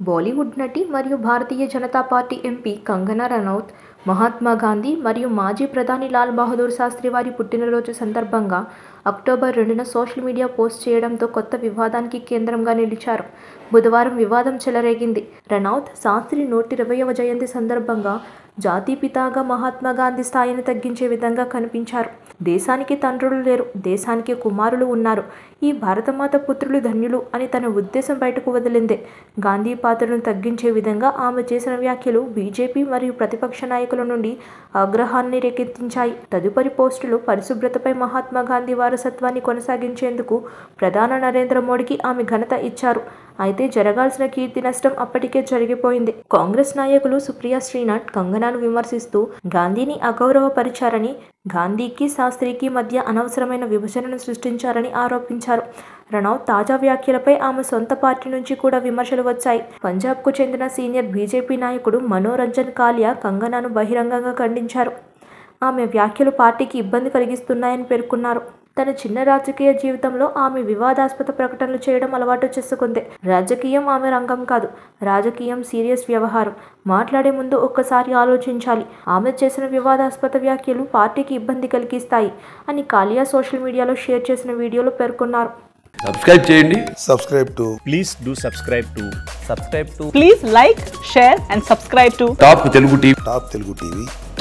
బాలీవుడ్ నటి మరియు Bharatiya Janata party MP Kangana Ranaut Mahatma Gandhi మరియు మాజీ ప్రధాని లాల్ బహదూర్ శాస్త్రి వారి పుట్టినరోజు సందర్భంగా అక్టోబర్ 2న సోషల్ మీడియా పోస్ట్ చేయడంతో కొత్త వివాదానికి కేంద్రంగా నిలిచారు. బుధవారం వివాదం చెలరేగింది. రనౌత్ శాస్త్రి 120వ జయంతి సందర్భంగా జాతిపితాగా మహాత్మా గాంధీ స్థాయిని తగ్గించే విధంగా కనిపించారు. దేశానికి తండ్రులు లేరు, దేశానికి కుమారులు ఉన్నారు. ఈ భారతమాత పుత్రులు ధన్యులు అని తన ఉద్దేశం బయటకు వదిలిందే. గాంధీ పాత్రను తగ్గించే విధంగా ఆమె చేసిన వ్యాఖ్యలు బీజేపీ మరియు ప్రతిపక్ష నాయకుల నుండి ఆగ్రహాన్ని రేకెత్తించాయి. తదుపరి పోస్టులో పరిశుభ్రతపై మహాత్మా గాంధీ వారసత్వాన్ని కొనసాగించేందుకు ప్రధాని నరేంద్ర మోడీకి ఆమె ఘనత ఇచ్చారు. అయితే జరగాల్సిన కీర్తి నష్టం అప్పటికే జరిగిపోయింది. కాంగ్రెస్ నాయకులు సుప్రియా శ్రీనాథ్ కంగనాను విమర్శిస్తూ గాంధీని అగౌరవపరిచారని, గాంధీకి శాస్త్రికి మధ్య అనవసరమైన విభజనను సృష్టించారని ఆరోపించారు. రనౌత్ తాజా వ్యాఖ్యలపై ఆమె సొంత పార్టీ నుంచి కూడా విమర్శలు వచ్చాయి. పంజాబ్కు చెందిన సీనియర్ బీజేపీ నాయకుడు మనోరంజన్ కాలియా కంగనాను బహిరంగంగా ఖండించారు. ఆమె వ్యాఖ్యలు పార్టీకి ఇబ్బంది కలిగిస్తున్నాయని పేర్కొన్నారు. తన చిన్న రాజకీయ జీవితంలో ఆమె వివాదాస్పద ప్రకటనలు చేయడం అలవాటు చేసుకుంది. రాజకీయం ఆమె రంగం కాదు. రాజకీయం సీరియస్ వ్యవహారం. మాట్లాడే ముందు ఒక్కసారి ఆలోచించాలి. ఆమె చేసిన వివాదాస్పద వ్యాఖ్యలు పార్టీకి ఇబ్బంది కలిగిస్తాయి అని కాలియా సోషల్ మీడియాలో షేర్ చేసిన వీడియోలో పేర్కొన్నారు. సబ్స్క్రైబ్ చేయండి. Please like, share and subscribe to top Telugu TV.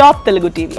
Top Telugu TV.